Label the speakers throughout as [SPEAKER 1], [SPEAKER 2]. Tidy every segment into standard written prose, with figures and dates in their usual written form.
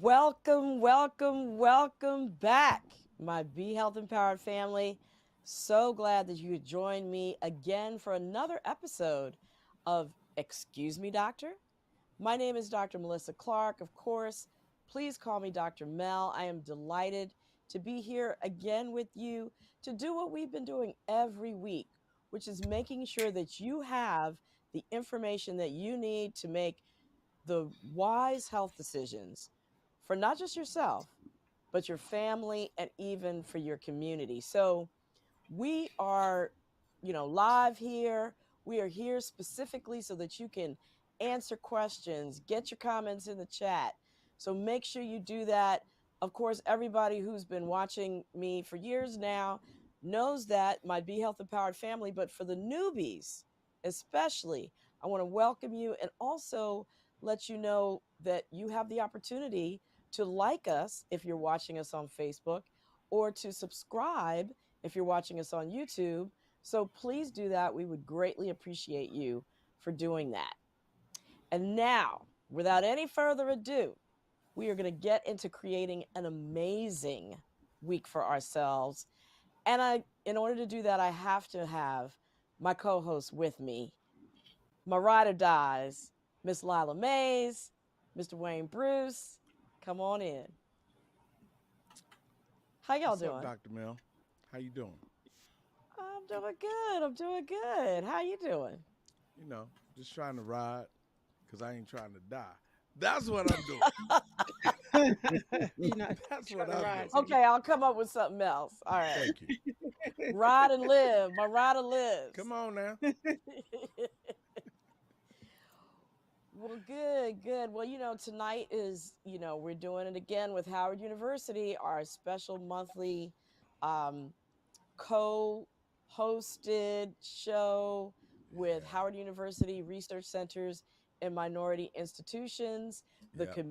[SPEAKER 1] Welcome, welcome, welcome back, my Be Health Empowered family. So glad that you could join me again for another episode of Excuse Me, Doctor. My name is Dr. Melissa Clark. Of course, please call me Dr. Mel. I am delighted to be here again with you to do what we've been doing every week, which is making sure that you have the information that you need to make the wise health decisions for not just yourself, but your family and even for your community. So we are, live here. We are here specifically so that you can answer questions, get your comments in the chat. So make sure you do that. Of course, everybody who's been watching me for years now knows that my Be Health Empowered family, but for the newbies, especially, I want to welcome you and also let you know that you have the opportunity to like us if you're watching us on Facebook or to subscribe if you're watching us on YouTube. So please do that. We would greatly appreciate you for doing that. And now, without any further ado, we are going to get into creating an amazing week for ourselves. And in order to do that, I have to have my co-host with me, my ride or dies, Miss Lila Mays, Mr. Wayne Bruce. Come on in. How y'all
[SPEAKER 2] What's up,
[SPEAKER 1] doing?
[SPEAKER 2] Dr. Mel? How you doing?
[SPEAKER 1] I'm doing good. I'm doing good. How you doing?
[SPEAKER 2] Just trying to ride because I ain't trying to die. That's what I'm doing.
[SPEAKER 3] You're not
[SPEAKER 2] That's
[SPEAKER 3] trying
[SPEAKER 2] what
[SPEAKER 3] to
[SPEAKER 2] I'm
[SPEAKER 3] ride.
[SPEAKER 2] doing.
[SPEAKER 1] Okay, I'll come up with something else. All right.
[SPEAKER 2] Thank you.
[SPEAKER 1] Ride and live. My rider lives.
[SPEAKER 2] Come on now.
[SPEAKER 1] Well, good, good. Well, tonight is, we're doing it again with Howard University, our special monthly um, co-hosted show with
[SPEAKER 2] Yeah.
[SPEAKER 1] Howard University Research Centers and Minority Institutions. The
[SPEAKER 2] Yep.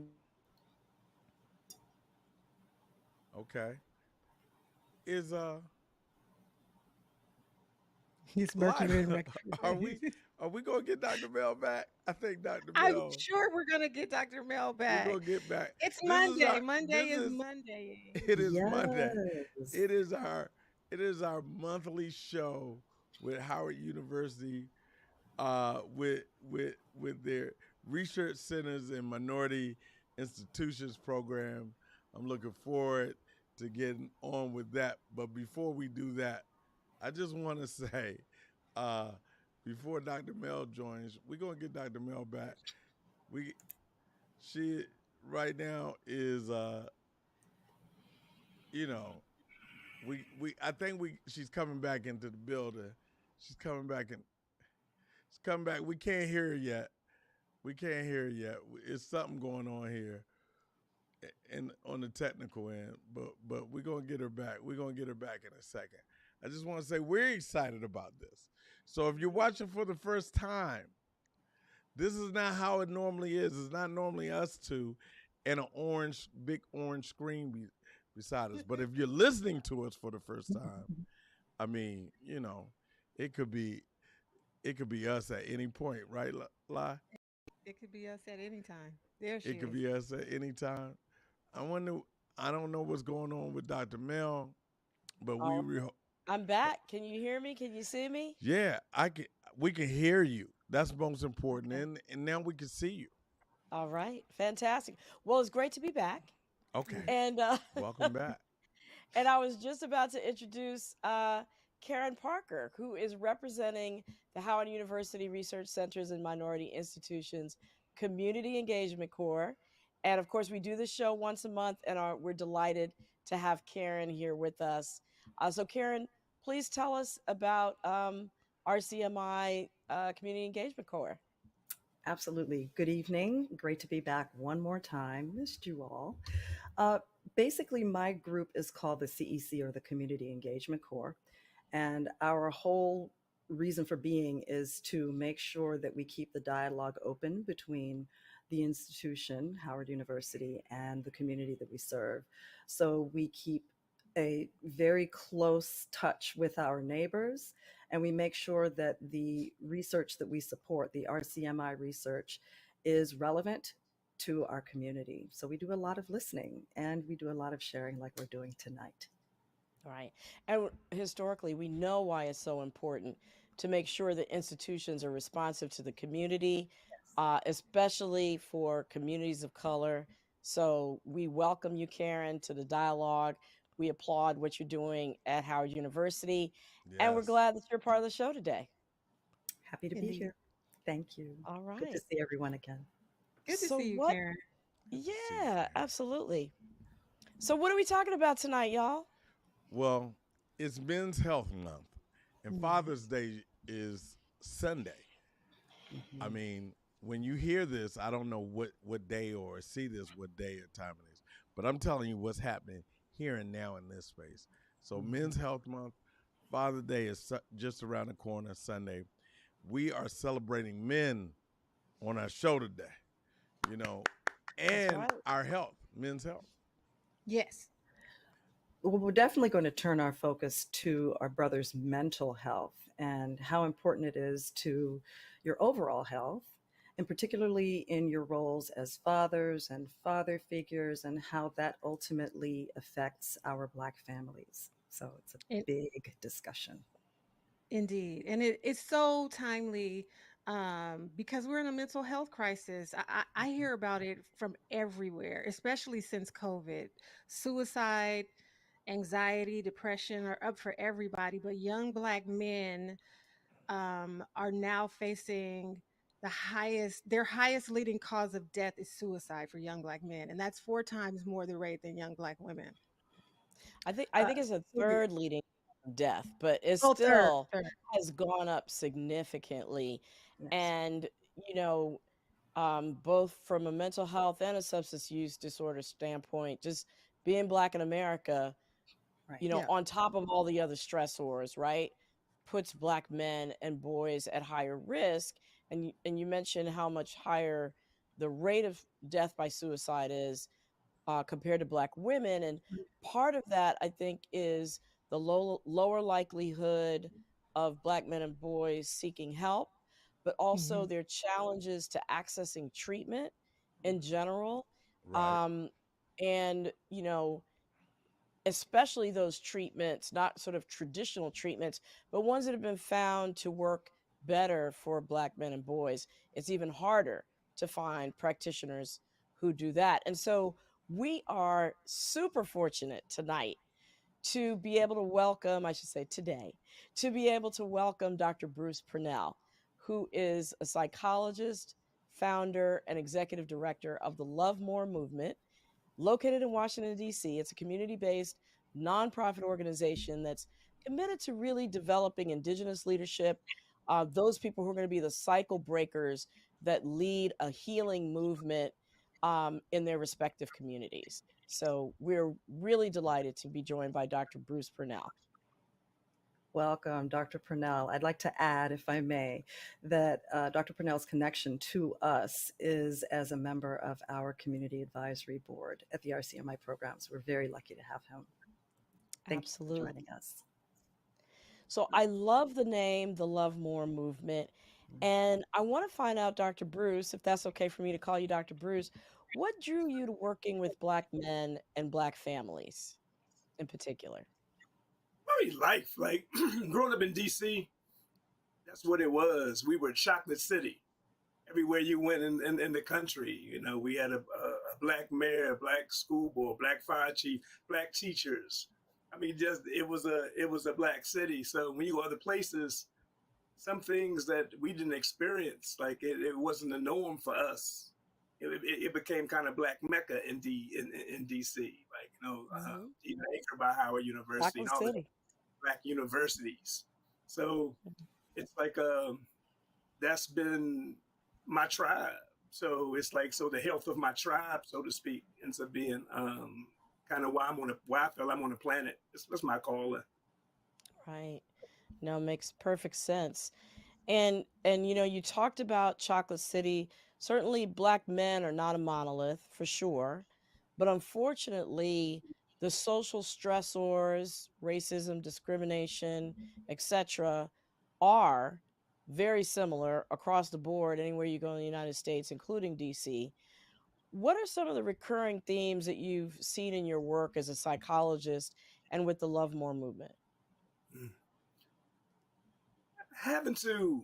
[SPEAKER 2] Okay. Is
[SPEAKER 3] He's
[SPEAKER 2] Lila,
[SPEAKER 3] Mercury and Mercury.
[SPEAKER 2] are we are we gonna get Dr. Mel back? I think Dr.
[SPEAKER 3] I'm
[SPEAKER 2] Mel,
[SPEAKER 3] sure we're gonna get Dr. Mel
[SPEAKER 2] we're gonna
[SPEAKER 3] back.
[SPEAKER 2] get back.
[SPEAKER 3] It's
[SPEAKER 2] This is
[SPEAKER 3] Monday.
[SPEAKER 2] our
[SPEAKER 3] Monday
[SPEAKER 2] this
[SPEAKER 3] is
[SPEAKER 2] is
[SPEAKER 3] Monday.
[SPEAKER 2] it is Monday.
[SPEAKER 4] Yes.
[SPEAKER 2] It is our monthly show with Howard University with their research centers and minority institutions program. I'm looking forward to getting on with that. But before we do that, I just want to say, uh, before Dr. Mel joins, we're gonna get Dr. Mel back. We she right now is you know we I think she's coming back into the building. She's coming back and she's coming back. We can't hear her yet. We can't hear it yet. It's something going on here, and on the technical end. But we're gonna get her back. We're gonna get her back in a second. I just want to say we're excited about this. So if you're watching for the first time, this is not how it normally is. It's not normally us two and an big orange screen beside us. But if you're listening to us for the first time, I mean, it could be us at any point, right, Lie?
[SPEAKER 3] It could be us at any time. There she
[SPEAKER 2] It could
[SPEAKER 3] is.
[SPEAKER 2] be us at any time. I wonder. I don't know what's going on with Dr. Mel, but
[SPEAKER 1] Oh, I'm back. Can you hear me? Can you see me?
[SPEAKER 2] yeah, I can. We can hear you. That's most important,
[SPEAKER 1] Okay.
[SPEAKER 2] and now we can see you.
[SPEAKER 1] All right. Fantastic. Well, it's great to be back.
[SPEAKER 2] Okay,
[SPEAKER 1] And
[SPEAKER 2] welcome back.
[SPEAKER 1] and I was just about to introduce Karen Parker, who is representing the Howard University Research Centers and Minority Institutions Community Engagement Corps. And of course, we do this show once a month, and we're delighted to have Karen here with us. So, Karen, please tell us about RCMI Community Engagement Corps.
[SPEAKER 4] Absolutely. Good evening. Great to be back one more time. Missed you all. Uh, Basically, my group is called the CEC, or the Community Engagement Corps. And our whole reason for being is to make sure that we keep the dialogue open between the institution, Howard University, and the community that we serve. So we keep a very close touch with our neighbors, and we make sure that the research that we support, the RCMI research, is relevant to our community. So we do a lot of listening and we do a lot of sharing like we're doing tonight.
[SPEAKER 1] Right. And historically, we know why it's so important to make sure that institutions are responsive to the community, especially for communities of color. So we welcome you, Karen, to the dialogue. We applaud what you're doing at Howard University, and we're
[SPEAKER 2] Yes.
[SPEAKER 1] glad that you're part of the show today.
[SPEAKER 4] Happy to be
[SPEAKER 3] Indeed.
[SPEAKER 4] here. Thank you.
[SPEAKER 1] All
[SPEAKER 4] Good to
[SPEAKER 1] right.
[SPEAKER 4] see everyone again.
[SPEAKER 3] Good to
[SPEAKER 1] So,
[SPEAKER 3] see you,
[SPEAKER 1] what?
[SPEAKER 3] Karen.
[SPEAKER 2] Good to see you,
[SPEAKER 1] Yeah,
[SPEAKER 2] Karen.
[SPEAKER 1] absolutely. So, what are we talking about tonight, y'all?
[SPEAKER 2] Well, it's Men's Health Month, and
[SPEAKER 3] Mhm.
[SPEAKER 2] Father's Day is Sunday. I
[SPEAKER 4] Mhm.
[SPEAKER 2] mean, when you hear this, I don't know what day or see this what day or time it is, but I'm telling you what's happening here and now in this space. So,
[SPEAKER 4] Mhm.
[SPEAKER 2] Men's Health Month, Father's Day is just around the corner Sunday. We are celebrating men on our show today, you know,
[SPEAKER 1] That's
[SPEAKER 2] and
[SPEAKER 1] right.
[SPEAKER 2] our health, men's health.
[SPEAKER 3] Yes.
[SPEAKER 4] Well, we're definitely going to turn our focus to our brother's mental health and how important it is to your overall health, and particularly in your roles as fathers and father figures, and how that ultimately affects our Black families. So it's a
[SPEAKER 3] In,
[SPEAKER 4] big discussion.
[SPEAKER 3] indeed. And it's so timely because we're in a mental health crisis. I hear about it from everywhere, especially since COVID. Suicide, anxiety, depression are up for everybody, but young Black men are now facing their highest leading cause of death is suicide for young Black men. And that's 4 times more the rate than young Black women.
[SPEAKER 1] I think it's a
[SPEAKER 4] Sylvia,
[SPEAKER 1] third leading death, but it
[SPEAKER 3] Oh, third,
[SPEAKER 1] still
[SPEAKER 3] third.
[SPEAKER 1] has gone up significantly.
[SPEAKER 4] yes,
[SPEAKER 1] And, you know, both from a mental health and a substance use disorder standpoint, just being Black in America,
[SPEAKER 4] right.
[SPEAKER 3] Yeah.
[SPEAKER 1] on top of all the other stressors, right, puts Black men and boys at higher risk. And you mentioned how much higher the rate of death by suicide is compared to Black women. And part of that, I think, is the lower likelihood of Black men and boys seeking help, but also
[SPEAKER 3] Mhm.
[SPEAKER 1] their challenges to accessing treatment in
[SPEAKER 4] Mhm.
[SPEAKER 1] general.
[SPEAKER 2] Right.
[SPEAKER 1] Um, and, especially those treatments, not sort of traditional treatments, but ones that have been found to work better for Black men and boys. It's even harder to find practitioners who do that. And so we are super fortunate tonight to be able to welcome, I should say today, to be able to welcome Dr. Bruce Purnell, who is a psychologist, founder, and executive director of the Love More movement, located in Washington, D.C. It's a community based nonprofit organization that's committed to really developing Indigenous leadership, those people who are going to be the cycle breakers that lead a healing movement in their respective communities. So we're really delighted to be joined by Dr. Bruce Purnell.
[SPEAKER 4] Welcome, Dr. Purnell. I'd like to add, if I may, that Dr. Purnell's connection to us is as a member of our Community Advisory Board at the RCMI programs. We're very lucky to have him. Thank you for
[SPEAKER 1] Absolutely.
[SPEAKER 4] joining us.
[SPEAKER 1] So I love the name, the Love More movement. And I want to find out, Dr. Bruce, if that's okay for me to call you Dr. Bruce, what drew you to working with Black men and Black families in particular?
[SPEAKER 5] Probably life. Like growing up in DC, that's what it was. We were chocolate city. Everywhere you went in the country, we had a black mayor, a black school board, black fire chief, black teachers. I mean, just it was a black city. So when you go other places, some things that we didn't experience, like it wasn't the norm for us. It became kind of black mecca in DC, like
[SPEAKER 1] Hmm.
[SPEAKER 5] even Acre by Howard University and
[SPEAKER 1] Chocolate
[SPEAKER 5] all the
[SPEAKER 1] City.
[SPEAKER 5] black universities. So it's like that's been my tribe. So it's like so the health of my tribe, so to speak, ends up being kind of why I feel I'm on the planet. That's my calling.
[SPEAKER 1] Right. No, makes perfect sense. And you talked about Chocolate City. Certainly Black men are not a monolith for sure, but unfortunately the social stressors, racism, discrimination, etc., are very similar across the board anywhere you go in the United States, including DC. what are some of the recurring themes that you've seen in your work as a psychologist and with the Love More movement?
[SPEAKER 5] Mm. Having to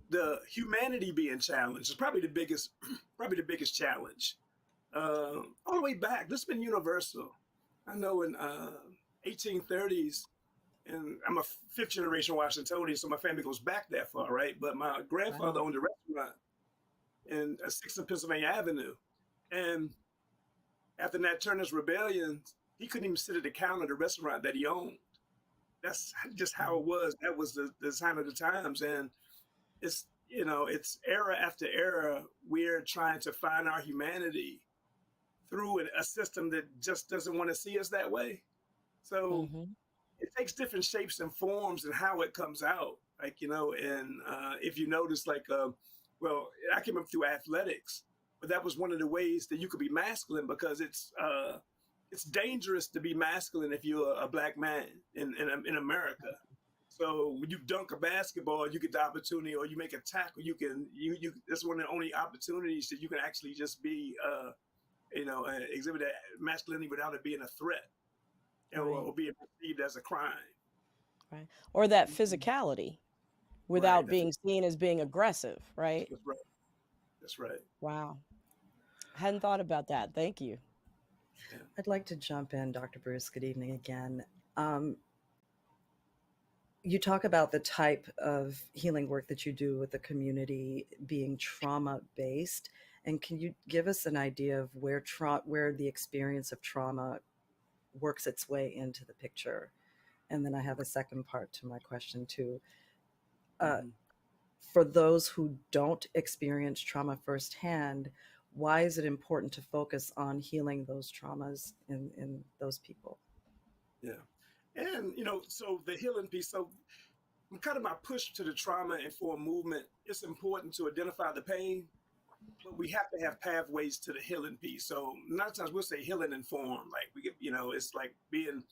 [SPEAKER 5] the humanity being challenged is probably the biggest probably the biggest challenge. All the way back, this has been universal. I know in 1830s, and I'm a fifth generation Washingtonian, so my family goes back that far, right? But my grandfather
[SPEAKER 1] Wow.
[SPEAKER 5] owned a restaurant in 6th and Pennsylvania Avenue, and after Nat Turner's rebellion, he couldn't even sit at the counter of the restaurant that he owned. That's just how it was. That was the sign of the times, and it's it's era after era. We're trying to find our humanity through a system that just doesn't want to see us that way. So
[SPEAKER 1] Mm-hmm.
[SPEAKER 5] it takes different shapes and forms and how it comes out. And if you notice, well, I came up through athletics, but that was one of the ways that you could be masculine because it's dangerous to be masculine if you're a black man in America. So when you dunk a basketball, you get the opportunity, or you make a tackle, you. That's one of the only opportunities that you can actually just be, exhibit that masculinity without it being a threat,
[SPEAKER 1] Right.
[SPEAKER 5] or being perceived as a crime.
[SPEAKER 1] Right. Or that physicality
[SPEAKER 5] Right.
[SPEAKER 1] without being seen as being aggressive, right?
[SPEAKER 5] That's right. That's right.
[SPEAKER 1] Wow. Hadn't thought about that. Thank you.
[SPEAKER 5] Yeah.
[SPEAKER 4] I'd like to jump in, Dr. Bruce. Good evening again. Um, you talk about the type of healing work that you do with the community being trauma based. And can you give us an idea of where the experience of trauma works its way into the picture? And then I have a second part to my question too.
[SPEAKER 5] Mm-hmm.
[SPEAKER 4] For those who don't experience trauma firsthand, why is it important to focus on healing those traumas in those people?
[SPEAKER 5] Yeah. And so the healing piece. So kind of my push to the trauma informed movement. It's important to identify the pain, but we have to have pathways to the healing piece. So a lot of times we'll say healing informed. Like we get, it's like being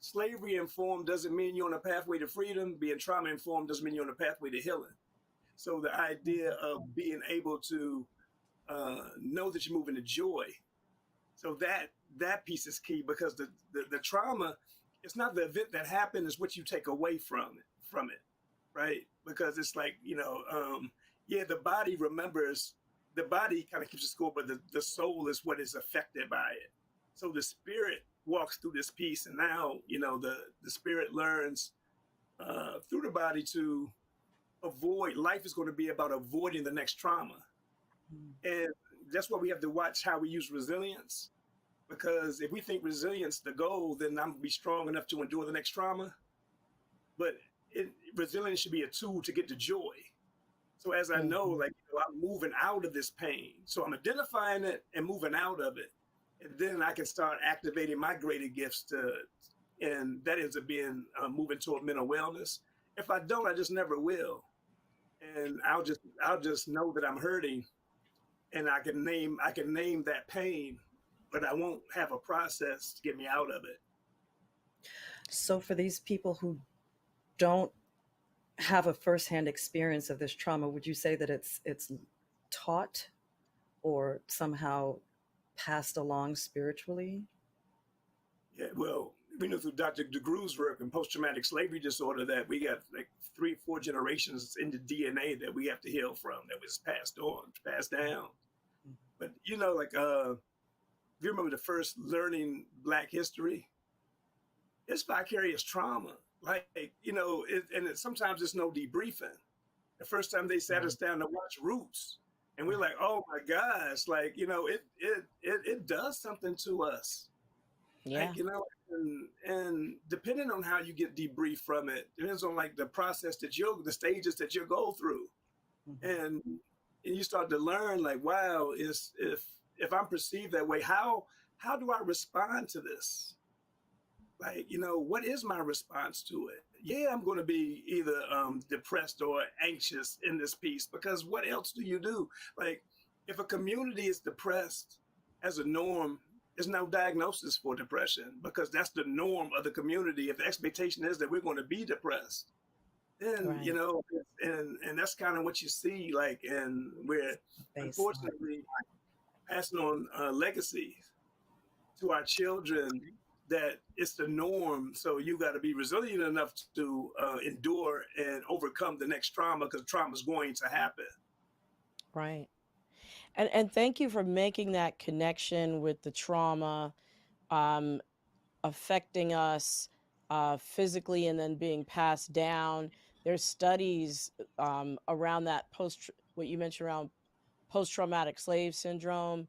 [SPEAKER 5] slavery informed doesn't mean you're on a pathway to freedom. Being trauma informed doesn't mean you're on a pathway to healing. So the idea of being able to know that you're moving to joy. So that piece is key because the trauma, it's not the event that happened, it's what you take away from it, right? Because it's like, the body remembers, the body kind of keeps a score, but the soul is what is affected by it. So the spirit walks through this piece, and now, the spirit learns through the body to avoid. Life is going to be about avoiding the next trauma. And that's why we have to watch how we use resilience. Because if we think resilience the goal, then I'm going to be strong enough to endure the next trauma. But resilience should be a tool to get to joy. So as I know, I'm moving out of this pain. So I'm identifying it and moving out of it. And then I can start activating my greater gifts and that ends up being moving toward mental wellness. If I don't, I just never will. And I'll just know that I'm hurting, and I can name that pain, but I won't have a process to get me out of it.
[SPEAKER 4] So for these people who don't have a firsthand experience of this trauma, would you say that it's taught or somehow passed along spiritually?
[SPEAKER 5] Yeah, well, we know through Dr. DeGroo's work in post-traumatic slavery disorder that we got like 3 or 4 generations in the DNA that we have to heal from, that was passed down. But if you remember the first learning Black history, it's vicarious trauma. Sometimes it's no debriefing. The first time they sat us down to watch Roots, and we're like, oh my gosh, it does something to us.
[SPEAKER 1] Yeah.
[SPEAKER 5] And depending on how you get debriefed from it, depends on the process the stages that you go through. And you start to learn wow, if I'm perceived that way, how do I respond to this? What is my response to it? Yeah, I'm going to be either depressed or anxious in this piece, because what else do you do? If a community is depressed as a norm, there's no diagnosis for depression because that's the norm of the community. If the expectation is that we're going to be depressed, then,
[SPEAKER 1] Right.
[SPEAKER 5] and that's kind of what you see, and where, unfortunately, passing on legacy to our children that it's the norm. So you got to be resilient enough to endure and overcome the next trauma, because trauma is going to happen.
[SPEAKER 1] Right. And thank you for making that connection with the trauma um, affecting us physically and then being passed down. There's studies around that what you mentioned around post-traumatic slave syndrome.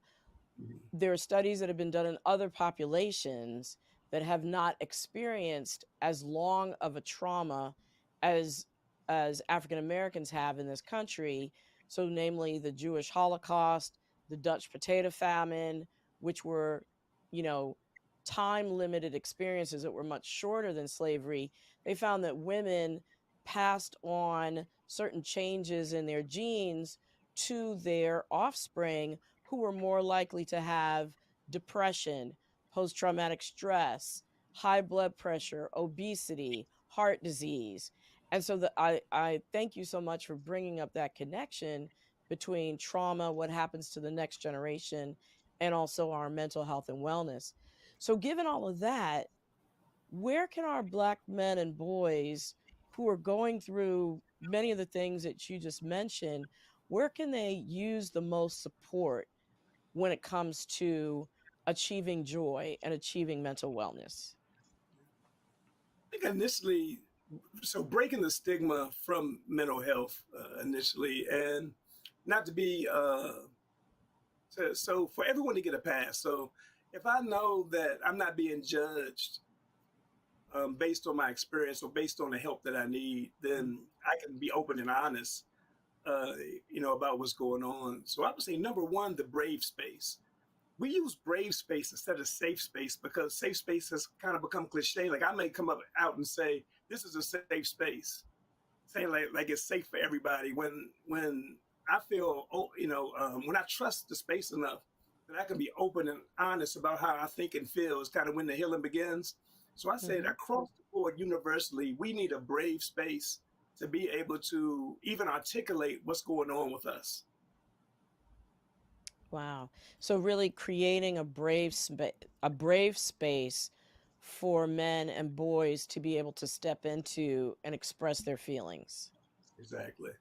[SPEAKER 1] There are studies that have been done in other populations that have not experienced as long of a trauma as African Americans have in this country. So, namely, the Jewish Holocaust, the Dutch potato famine, which were, you know, time limited experiences that were much shorter than slavery. They found that women passed on certain changes in their genes to their offspring, who were more likely to have depression, post traumatic stress, high blood pressure, obesity, heart disease. And so I thank you so much for bringing up that connection between trauma, what happens to the next generation, and also our mental health and wellness. So, given all of that, where can our Black men and boys who are going through many of the things that you just mentioned, where can they use the most support when it comes to achieving joy and achieving mental wellness?
[SPEAKER 5] I think initially, so breaking the stigma from mental health initially, and not to be so for everyone to get a pass. So if I know that I'm not being judged based on my experience or based on the help that I need, then I can be open and honest, uh, about what's going on. So I would say number one, the brave space. We use brave space instead of safe space because safe space has kind of become cliche. Like I may come up out and say, "This is a safe space," saying like it's safe for everybody. When I feel, when I trust the space enough that I can be open and honest about how I think and feel, is kind of when the healing begins. So I say that
[SPEAKER 1] Hmm.
[SPEAKER 5] across the board, universally, we need a brave space to be able to even articulate what's going on with us.
[SPEAKER 1] Wow. So really creating a brave space for men and boys to be able to step into and express their feelings.
[SPEAKER 5] Exactly.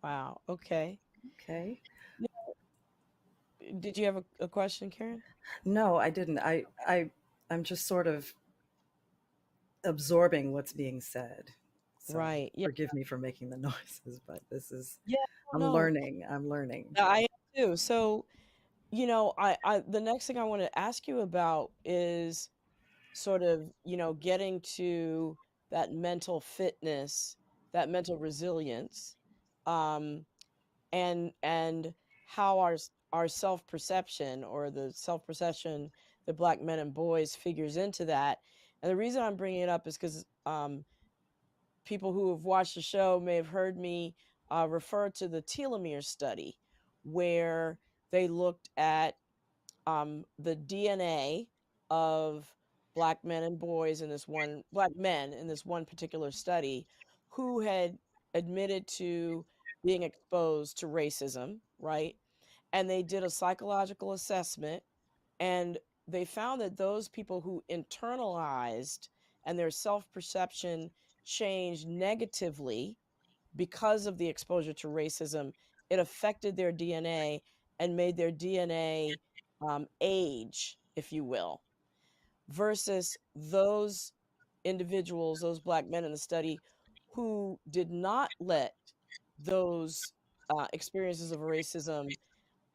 [SPEAKER 1] Wow. Okay.
[SPEAKER 4] Okay.
[SPEAKER 1] Did you have a question, Karen?
[SPEAKER 4] No, I didn't. I'm just sort of absorbing what's being said. So
[SPEAKER 1] Right. Yeah.
[SPEAKER 4] forgive me for making the noises, but this is
[SPEAKER 1] Yeah.
[SPEAKER 4] I'm
[SPEAKER 1] No,
[SPEAKER 4] learning. I'm learning.
[SPEAKER 1] I am too. So, I the next thing I want to ask you about is sort of, getting to that mental fitness, that mental resilience, um, and how our self-perception, or the self-perception that Black men and boys figures into that. And the reason I'm bringing it up is because people who have watched the show may have heard me refer to the telomere study, where they looked at the DNA of Black men in this one particular study, who had admitted to being exposed to racism, right? And they did a psychological assessment, and they found that those people who internalized and their self perception changed negatively because of the exposure to racism, it affected their DNA and made their DNA age, if you will, versus those individuals, those Black men in the study, who did not let those experiences of racism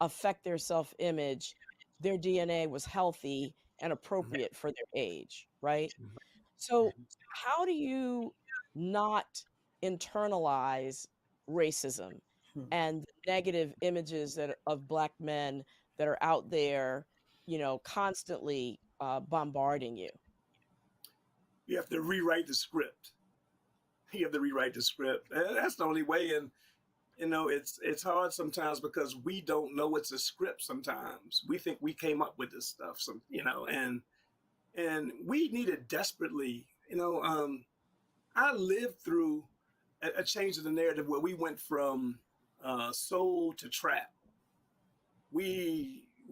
[SPEAKER 1] affect their self image. Their DNA was healthy and appropriate for their age, right? So, how do you not internalize racism
[SPEAKER 4] Hmm.
[SPEAKER 1] and the negative images of Black men that are out there, constantly bombarding you?
[SPEAKER 5] You have to rewrite the script. You have to rewrite the script. And that's the only way. And it's hard sometimes because we don't know it's a script. Sometimes we think we came up with this stuff. And we need it desperately. I lived through a change of the narrative where we went from soul to trap.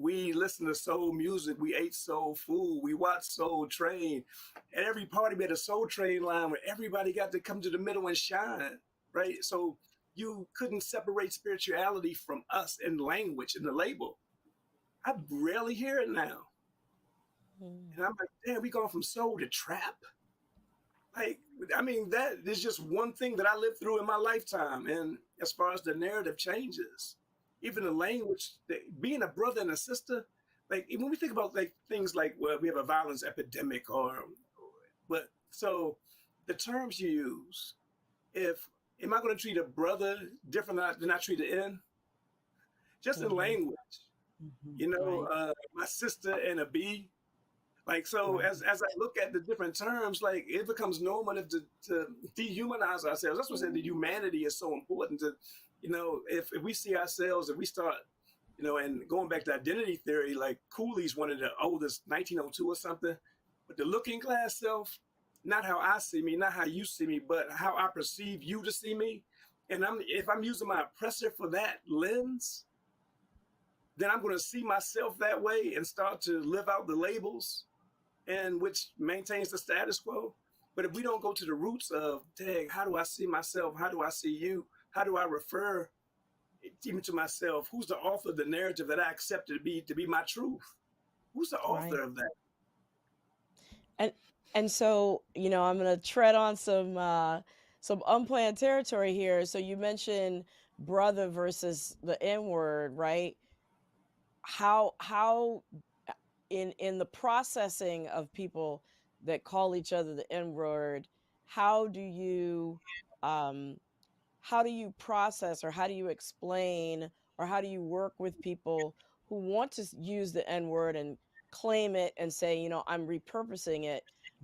[SPEAKER 5] We listened to soul music. We ate soul food. We watched Soul Train. At every party, we had a Soul Train line where everybody got to come to the middle and shine, right? So you couldn't separate spirituality from us and language and the label. I rarely hear it now.
[SPEAKER 1] Mm.
[SPEAKER 5] And I'm like, damn, we gone from soul to trap. Like, I mean, that is just one thing that I lived through in my lifetime. And as far as the narrative changes, even the language, being a brother and a sister, like when we think about like things like, well, we have a violence epidemic but so the terms you use, if am I going to treat a brother different than I treat an N? Just in
[SPEAKER 1] Mhm.
[SPEAKER 5] language,
[SPEAKER 1] Right.
[SPEAKER 5] my sister and a B. Like so,
[SPEAKER 1] Right.
[SPEAKER 5] as I look at the different terms, like it becomes normal to dehumanize ourselves. That's what I said. The humanity is so important. To, if we see ourselves, if we start, and going back to identity theory, like Cooley's one of the oldest, 1902 or something. But the looking glass self, not how I see me, not how you see me, but how I perceive you to see me. And if I'm using my oppressor for that lens, then I'm going to see myself that way and start to live out the labels and which maintains the status quo. But if we don't go to the roots of, dang, how do I see myself? How do I see you? How do I refer even to myself? Who's the author of the narrative that I accepted to be my truth? Who's the
[SPEAKER 1] Right.
[SPEAKER 5] author of that?
[SPEAKER 1] And and so, I'm gonna tread on some unplanned territory here. So you mentioned brother versus the N word, right? How in the processing of people that call each other the N word, how do you um how do you process, or how do you explain, or how do you work with people who want to use the N word and claim it and say, I'm repurposing it,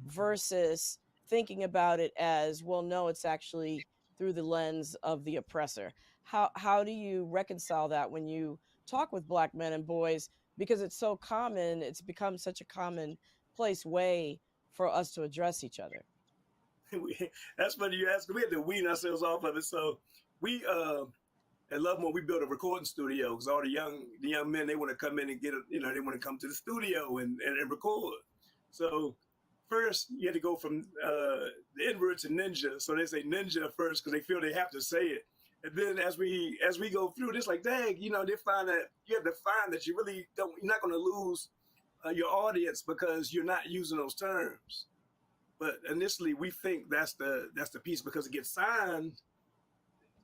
[SPEAKER 1] versus thinking about it as, well, no, it's actually through the lens of the oppressor? How do you reconcile that when you talk with Black men and boys, because it's so common, it's become such a commonplace way for us to address each other?
[SPEAKER 5] That's funny you ask. We had to wean ourselves off of it. So we at Lovemore, we built a recording studio because all the young men, they want to come in and they want to come to the studio and record. So first you had to go from the N word to ninja. So they say ninja first because they feel they have to say it. And then as we go through, it's like, dang, they find that you have to find that you really don't. You're not going to lose your audience because you're not using those terms. But initially, we think that's the piece because it gets signed.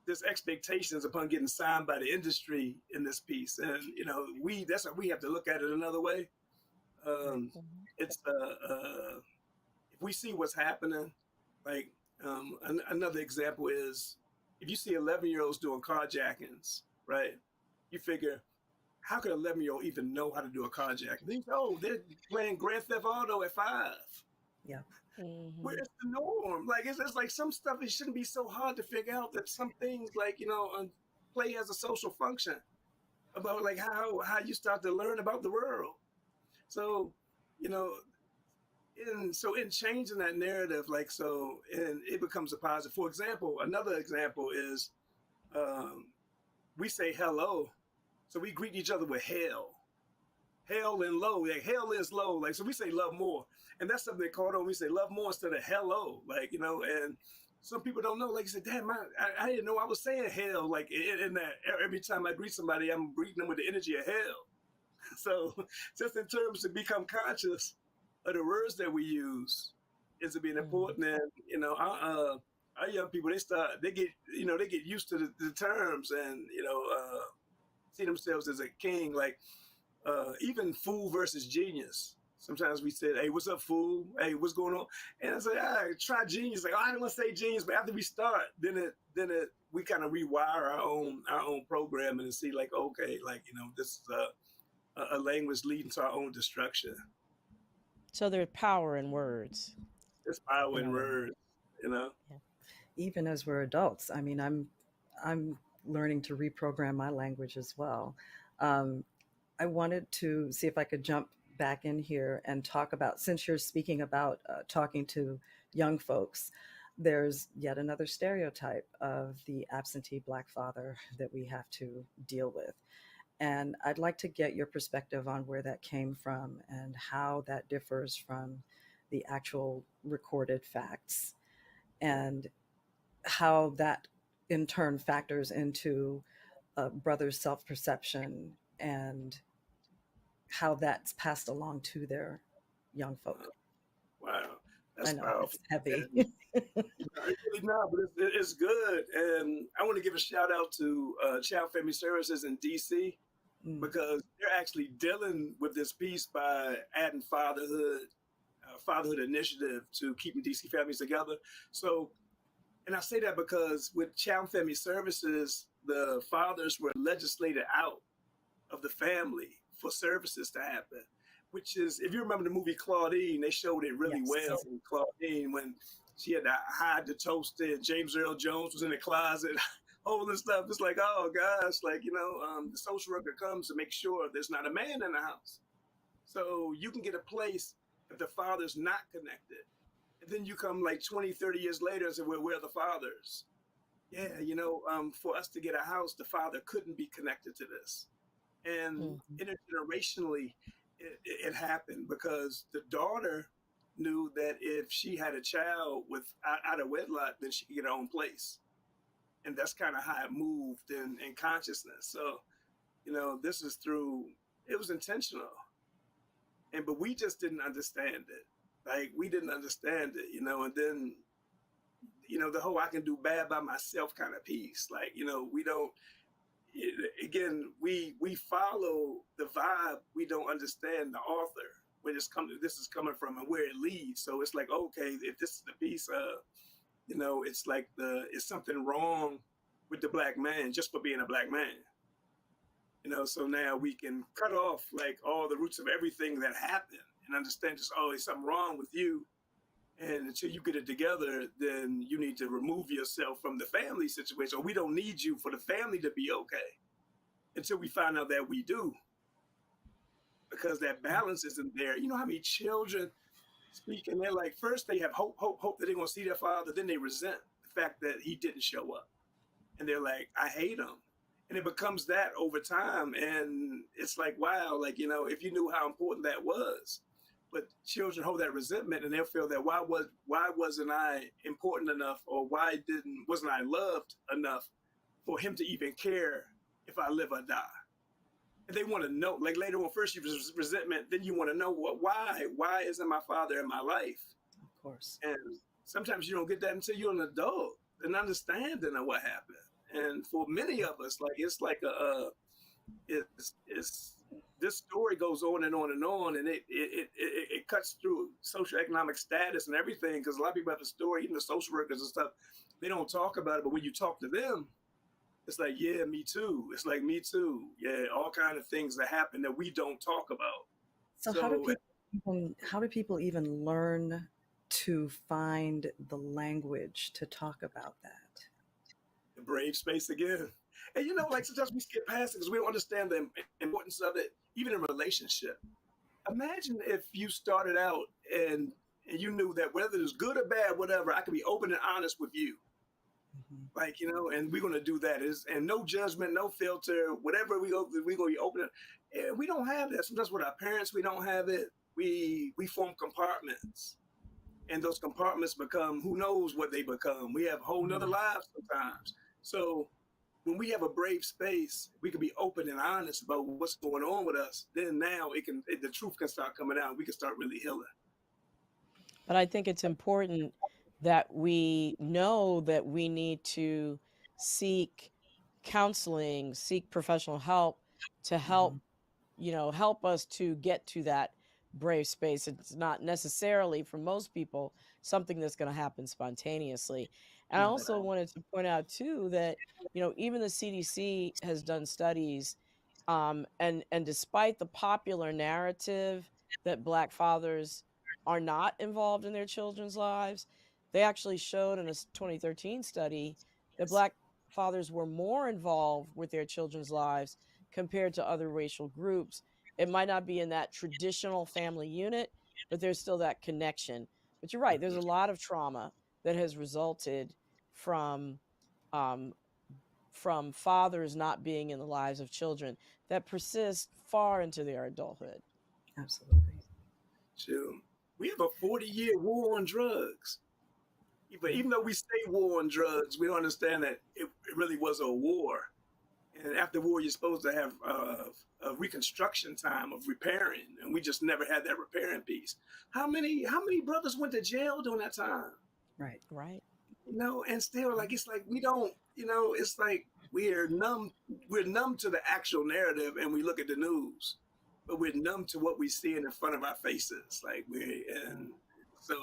[SPEAKER 5] There's expectations upon getting signed by the industry in this piece, and that's how we have to look at it another way. Um,
[SPEAKER 1] Mhm.
[SPEAKER 5] it's if we see what's happening, like another example is if you see 11-year-olds doing carjackings, right? You figure how could an 11-year-old even know how to do a carjacking? They're playing Grand Theft Auto at 5.
[SPEAKER 4] Yeah.
[SPEAKER 5] Where
[SPEAKER 1] Mhm.
[SPEAKER 5] it's the norm. Like it's like some stuff it shouldn't be so hard to figure out that some things like play as a social function about like how you start to learn about the world. So you know in changing that narrative, like so, and it becomes a positive. For example, another example is um, we say hello, so we greet each other with hell and low. Like hell is low. Like so we say love more. And that's something they caught on. We say love more instead of hello. And some people don't know. Like you said, damn, I didn't know I was saying hell. Like in that every time I greet somebody, I'm greeting them with the energy of hell. So just in terms to become conscious of the words that we use is being
[SPEAKER 1] Mhm.
[SPEAKER 5] important. And our young people, they get used to the terms and see themselves as a king. Like even fool versus genius. Sometimes we said, "Hey, what's up, fool? Hey, what's going on?" And I say, try genius." Like, I didn't want to say genius, but after we start, we kind of rewire our own programming and see, like, okay, like this is a language leading to our own destruction.
[SPEAKER 1] So there's power in words,
[SPEAKER 5] It's power
[SPEAKER 1] in
[SPEAKER 5] in
[SPEAKER 1] other words.
[SPEAKER 5] words, you know.
[SPEAKER 1] Yeah.
[SPEAKER 4] Even as we're adults, I mean, I'm learning to reprogram my language as well. Um, I wanted to see if I could jump back in here and talk about, since you're speaking about talking to young folks, there's yet another stereotype of the absentee Black father that we have to deal with. And I'd like to get your perspective on where that came from and how that differs from the actual recorded facts, and how that in turn factors into a brother's self perception, and how that's passed along to their young folk.
[SPEAKER 5] Wow,
[SPEAKER 4] I
[SPEAKER 5] that's
[SPEAKER 4] know it's
[SPEAKER 5] powerful.
[SPEAKER 4] heavy.
[SPEAKER 5] And it's really not, but it's good. And I want to give a shout out to Child Family Services in DC,
[SPEAKER 4] Mm,
[SPEAKER 5] because they're actually dealing with this piece by adding fatherhood initiative to keeping DC families together. So, and I say that because with Child Family Services, the fathers were legislated out of the family for services to happen. Which is, if you remember the movie Claudine, they showed it really well
[SPEAKER 4] yes.
[SPEAKER 5] in Claudine when she had to hide the toaster and James Earl Jones was in the closet holding stuff. It's like, oh gosh, like, the social worker comes to make sure there's not a man in the house. So you can get a place if the father's not connected. And then you come like 20, 30 years later and say, well, where are the fathers? Yeah, for us to get a house, the father couldn't be connected to this. And
[SPEAKER 1] Mhm.
[SPEAKER 5] intergenerationally, it happened because the daughter knew that if she had a child out of wedlock, then she could get her own place. And that's kind of how it moved in consciousness. So, this is through, it was intentional. But we just didn't understand it. Like, we didn't understand it, and then, the whole I can do bad by myself kind of piece. Like, we don't, again, we follow the vibe. We don't understand the author, where this is coming from and where it leads. So it's like, okay, if this is the piece of, it's like it's something wrong with the black man just for being a black man. So now we can cut off like all the roots of everything that happened and understand just, oh, there's something wrong with you. And until you get it together, then you need to remove yourself from the family situation. Or we don't need you for the family to be okay until we find out that we do, because that balance isn't there. You know how many children speak and they're like, first they have hope, hope, hope that they're going to see their father. Then they resent the fact that he didn't show up. And they're like, I hate him. And it becomes that over time. And it's like, wow, like, if you knew how important that was. But children hold that resentment and they'll feel that why wasn't I important enough, or why wasn't I loved enough for him to even care if I live or die? And they want to know, like later on, first you resentment, then you want to know why isn't my father in my life?
[SPEAKER 4] Of course.
[SPEAKER 5] And sometimes you don't get that until you're an adult and understanding of what happened. And for many of us, like it's like it's this story goes on and on and on, and it cuts through socioeconomic status and everything, because a lot of people have a story, even the social workers and stuff, they don't talk about it, but when you talk to them, it's like, yeah, me too. It's like, me too. Yeah, all kind of things that happen that we don't talk about.
[SPEAKER 4] So
[SPEAKER 5] So
[SPEAKER 4] how do people even learn to find the language to talk about that?
[SPEAKER 5] the brave space again. And like sometimes we skip past it because we don't understand the importance of it, even in a relationship. Imagine if you started out and you knew that whether it's good or bad, whatever, I can be open and honest with you.
[SPEAKER 4] Mhm.
[SPEAKER 5] Like, and we're gonna do that. And no judgment, no filter, whatever we're gonna be open. And we don't have that. Sometimes with our parents, we don't have it. We form compartments. And those compartments become who knows what they become. We have whole nother
[SPEAKER 4] Mhm.
[SPEAKER 5] lives sometimes. So when we have a brave space, we can be open and honest about what's going on with us. Then now the truth can start coming out. We can start really healing.
[SPEAKER 1] But I think it's important that we know that we need to seek counseling, seek professional help to help,
[SPEAKER 4] Mhm.
[SPEAKER 1] help us to get to that brave space. It's not necessarily for most people something that's going to happen spontaneously. And I
[SPEAKER 4] Not at
[SPEAKER 1] also
[SPEAKER 4] all.
[SPEAKER 1] wanted to point out too that, even the CDC has done studies, and despite the popular narrative that Black fathers are not involved in their children's lives, they actually showed in a 2013 study that
[SPEAKER 4] Yes.
[SPEAKER 1] Black fathers were more involved with their children's lives compared to other racial groups. It might not be in that traditional family unit, but there's still that connection. But you're right, there's a lot of trauma that has resulted from um, from fathers not being in the lives of children that persist far into their adulthood.
[SPEAKER 4] Absolutely.
[SPEAKER 5] Sure. We have a 40-year war on drugs. But even though we say war on drugs, we don't understand that it really was a war. And after war, you're supposed to have a reconstruction time of repairing, and we just never had that repairing piece. How many brothers went to jail during that time?
[SPEAKER 4] Right.
[SPEAKER 1] Right.
[SPEAKER 5] And still, like, it's like we don't, it's like we're numb to the actual narrative, and we look at the news, but we're numb to what we see in front of our faces. Like and so,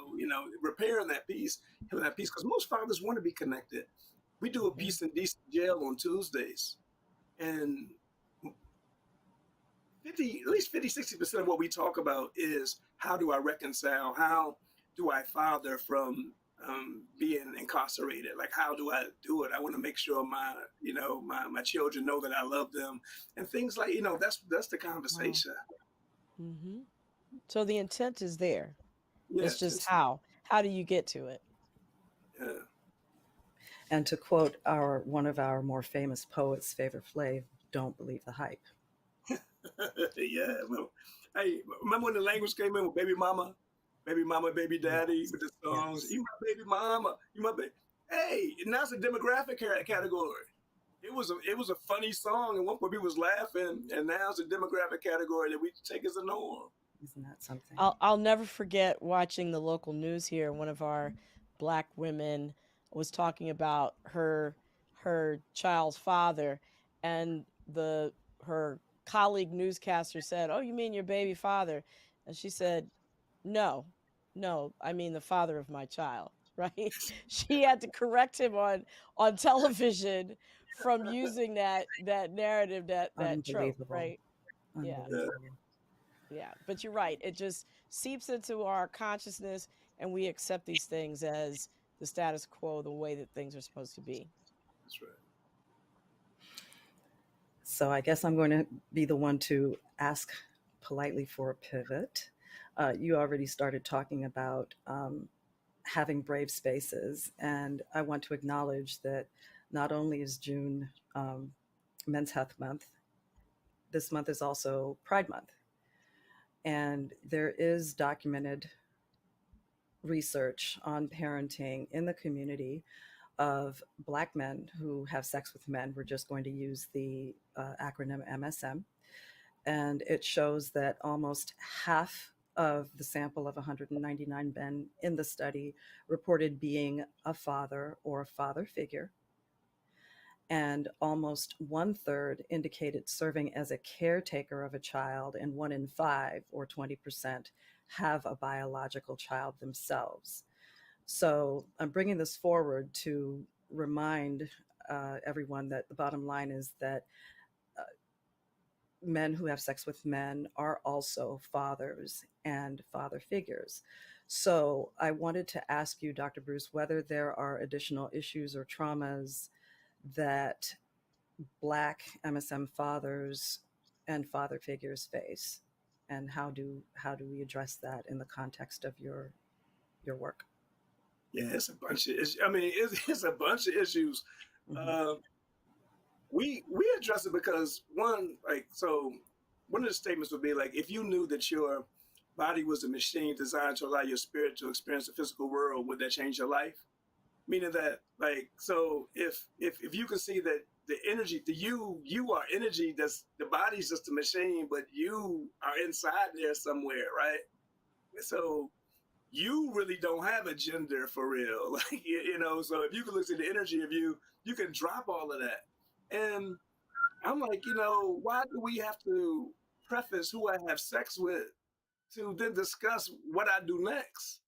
[SPEAKER 5] repairing that piece, having that piece, because most fathers want to be connected. We do a piece in decent jail on Tuesdays, and at least 50, 60% of what we talk about is how do I reconcile? How do I father from being incarcerated? Like, how do I do it? I want to make sure my children know that I love them, and things like, that's the conversation.
[SPEAKER 1] Wow. Mm-hmm. So the intent is there.
[SPEAKER 5] Yeah,
[SPEAKER 1] It's just how do you get to it?
[SPEAKER 5] Yeah.
[SPEAKER 4] And to quote one of our more famous poets, Favor Flav, don't believe the hype.
[SPEAKER 5] Yeah. Well, hey, remember when the language came in with baby mama, baby daddy, with the songs?
[SPEAKER 4] Yes.
[SPEAKER 5] You my baby mama, you my baby. Hey, now it's a demographic category. It was a funny song, and one where people was laughing, and now it's a demographic category that we take as a norm.
[SPEAKER 4] Isn't that something?
[SPEAKER 1] I'll never forget watching the local news here. One of our Black women was talking about her child's father, and her colleague newscaster said, "Oh, you mean your baby father?" And she said, "No, I mean the father of my child." Right? She had to correct him on television from using that narrative, that trope.
[SPEAKER 4] Unbelievable.
[SPEAKER 1] Right? Yeah.
[SPEAKER 4] Unbelievable.
[SPEAKER 1] Yeah, but you're right. It just seeps into our consciousness, and we accept these things as the status quo, the way that things are supposed to be.
[SPEAKER 5] That's right.
[SPEAKER 4] So I guess I'm going to be the one to ask politely for a pivot. You already started talking about having brave spaces, and I want to acknowledge that not only is June Men's Health Month, this month is also Pride Month. And there is documented research on parenting in the community of Black men who have sex with men. We're just going to use the acronym MSM. And it shows that almost half of the sample of 199 men in the study reported being a father or a father figure. And almost 1/3 indicated serving as a caretaker of a child, and 1 in 5, or 20%, have a biological child themselves. So I'm bringing this forward to remind everyone that the bottom line is that men who have sex with men are also fathers and father figures. So I wanted to ask you, Dr. Bruce, whether there are additional issues or traumas that Black MSM fathers and father figures face, and how do we address that in the context of your work?
[SPEAKER 5] Yeah, it's a bunch of issues. I mean, it's a bunch of issues.
[SPEAKER 4] Mm-hmm.
[SPEAKER 5] We address it because one of the statements would be like, if you knew that your body was a machine designed to allow your spirit to experience the physical world, would that change your life? Meaning that, like, so if you can see that the energy, you are energy, that's the body's just a machine, but you are inside there somewhere, right? So you really don't have a gender for real. Like, so if you can look at the energy of you can drop all of that. And I'm like, why do we have to preface who I have sex with to then discuss what I do next?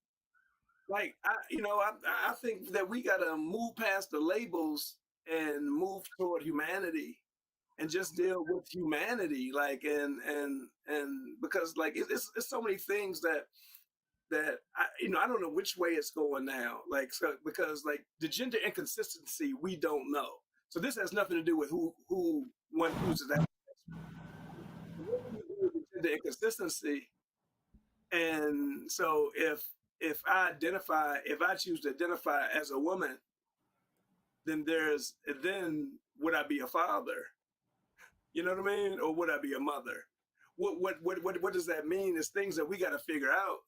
[SPEAKER 5] Like, I think that we got to move past the labels and move toward humanity and just deal with humanity. Like, and because like, it's so many things that I don't know which way it's going now. Like, so, because like the gender inconsistency, we don't know. So this has nothing to do with who one chooses that. The inconsistency. And so if I choose to identify as a woman, then would I be a father? You know what I mean? Or would I be a mother? What does that mean? It's things that we got to figure out.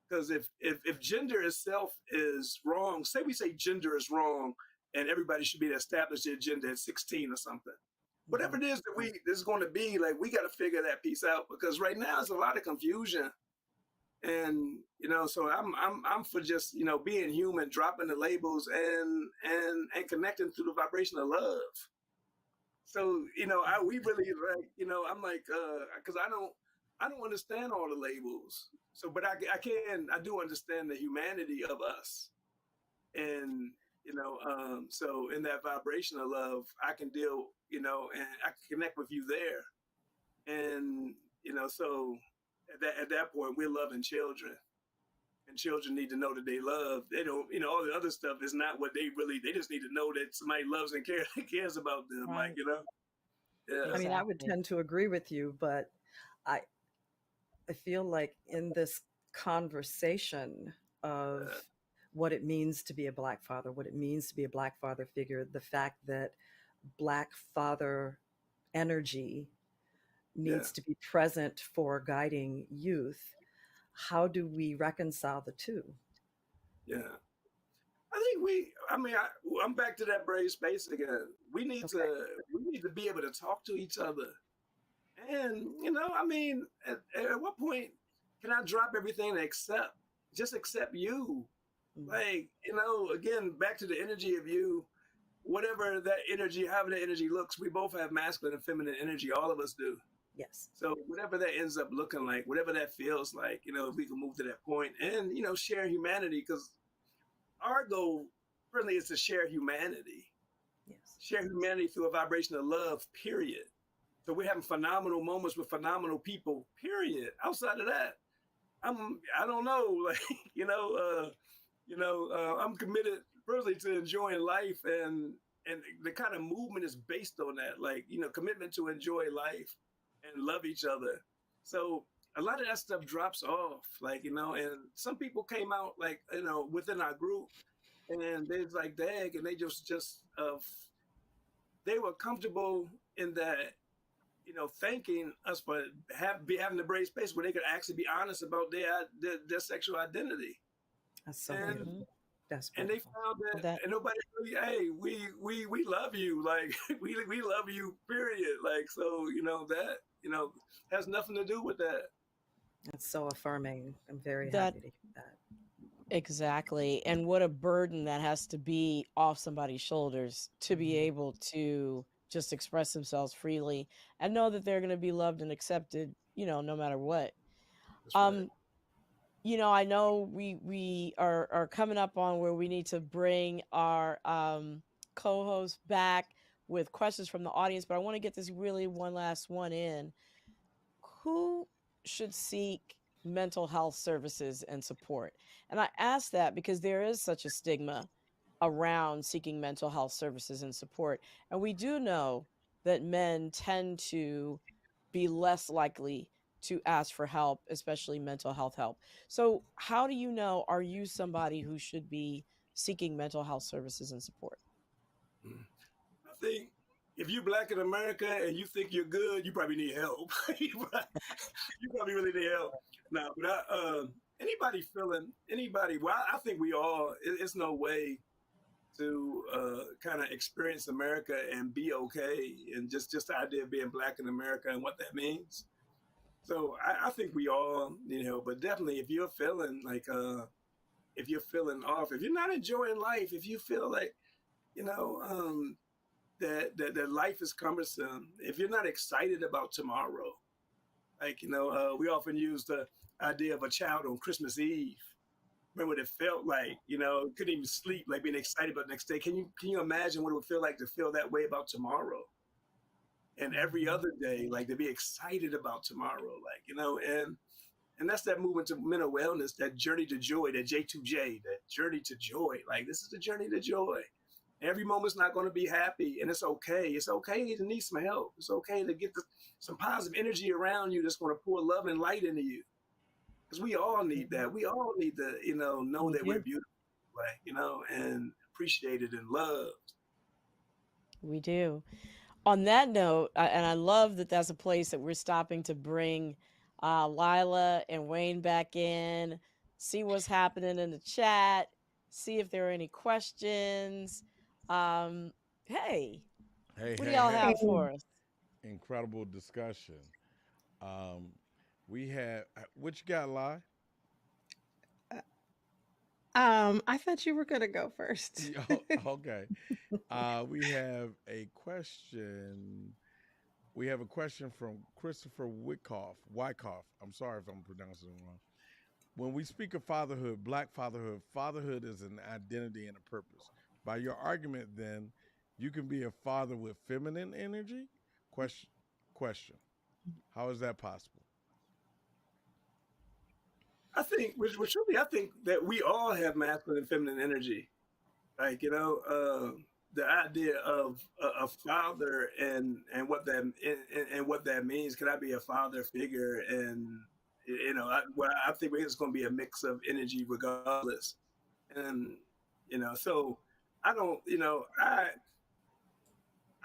[SPEAKER 5] Because if gender itself is wrong, say we say gender is wrong, and everybody should be to establish their gender at 16 or something. Whatever it is that this is going to be, like, we got to figure that piece out, because right now it's a lot of confusion. And so I'm for just being human, dropping the labels, and connecting through the vibration of love. So we really I'm like, because I don't understand all the labels. So, but I do understand the humanity of us, and so in that vibration of love, I can deal, and I can connect with you there, and so at that point, we're loving children, and children need to know that they love. They don't, all the other stuff is not what they just need to know that somebody loves and cares about them,
[SPEAKER 1] Right.
[SPEAKER 5] Yeah.
[SPEAKER 4] I mean, I would tend to agree with you, but I feel like in this conversation of what it means to be a Black father, what it means to be a Black father figure, the fact that Black father energy needs to be present for guiding youth, how do we reconcile the two?
[SPEAKER 5] Yeah. I think I'm back to that brave space again. We need to be able to talk to each other. And, at what point can I drop everything and just accept you? Like, again, back to the energy of you, whatever that energy, however that energy looks, we both have masculine and feminine energy. All of us do.
[SPEAKER 4] Yes.
[SPEAKER 5] So whatever that ends up looking like, whatever that feels like, if we can move to that point and, share humanity, because our goal really is to share humanity.
[SPEAKER 4] Yes.
[SPEAKER 5] Share humanity through a vibration of love, period. So we're having phenomenal moments with phenomenal people, period. Outside of that, I don't know, like, I'm committed personally to enjoying life, and the kind of movement is based on that, like, commitment to enjoy life and love each other. So a lot of that stuff drops off, like, and some people came out, like, within our group, and they was like, dang, and they they were comfortable in that, thanking us for having the brave space where they could actually be honest about their sexual identity.
[SPEAKER 4] That's so beautiful. That's beautiful.
[SPEAKER 5] And they found that and nobody really, hey, we love you, like we love you, period. Like, so that has nothing to do with that.
[SPEAKER 4] That's so affirming. I'm very happy to hear that.
[SPEAKER 1] Exactly. And what a burden that has to be off somebody's shoulders to be able to just express themselves freely and know that they're going to be loved and accepted, no matter what.
[SPEAKER 5] That's right.
[SPEAKER 1] I know we are coming up on where we need to bring our co-host back with questions from the audience, but I want to get this really one last one in. Who should seek mental health services and support? And I ask that because there is such a stigma around seeking mental health services and support. And we do know that men tend to be less likely to ask for help, especially mental health help. So how do you know, are you somebody who should be seeking mental health services and support?
[SPEAKER 5] I think if you're Black in America and you think you're good, you probably need help. You probably really need help. Now, but anybody, well, I think we all, it's no way to kind of experience America and be okay, and just the idea of being Black in America and what that means. So I think we all, but definitely if you're feeling like, if you're feeling off, if you're not enjoying life, if you feel like, that life is cumbersome, if you're not excited about tomorrow, like, we often use the idea of a child on Christmas Eve. Remember what it felt like, couldn't even sleep, like being excited about the next day. Can you imagine what it would feel like to feel that way about tomorrow? And every other day, like, to be excited about tomorrow, like, and that's that movement to mental wellness, that journey to joy, that J2J, that journey to joy. Like, this is the journey to joy. Every moment's not going to be happy, and it's okay. It's okay to need some help. It's okay to get some positive energy around you that's going to pour love and light into you. Because we all need that. We all need to, know that we're beautiful, like, and appreciated and loved.
[SPEAKER 1] We do. On that note, and I love that that's a place that we're stopping to bring Lila and Wayne back in, see what's happening in the chat, see if there are any questions. Um, hey,
[SPEAKER 2] Hey,
[SPEAKER 1] what do
[SPEAKER 2] hey,
[SPEAKER 1] y'all
[SPEAKER 2] hey.
[SPEAKER 1] have for us?
[SPEAKER 2] Incredible discussion. Um, we had, what you got, Lie?
[SPEAKER 3] I thought you were gonna go first.
[SPEAKER 2] Yeah, okay. We have a question. We have a question from Christopher Wyckoff. I'm sorry if I'm pronouncing it wrong. When we speak of fatherhood, black fatherhood, fatherhood is an identity and a purpose. By your argument, then, you can be a father with feminine energy? Question. Question. How is that possible?
[SPEAKER 5] I think, which really, I think that we all have masculine and feminine energy. Like, the idea of a father and what that and what that means. Can I be a father figure? And I think it's going to be a mix of energy regardless. And so I don't,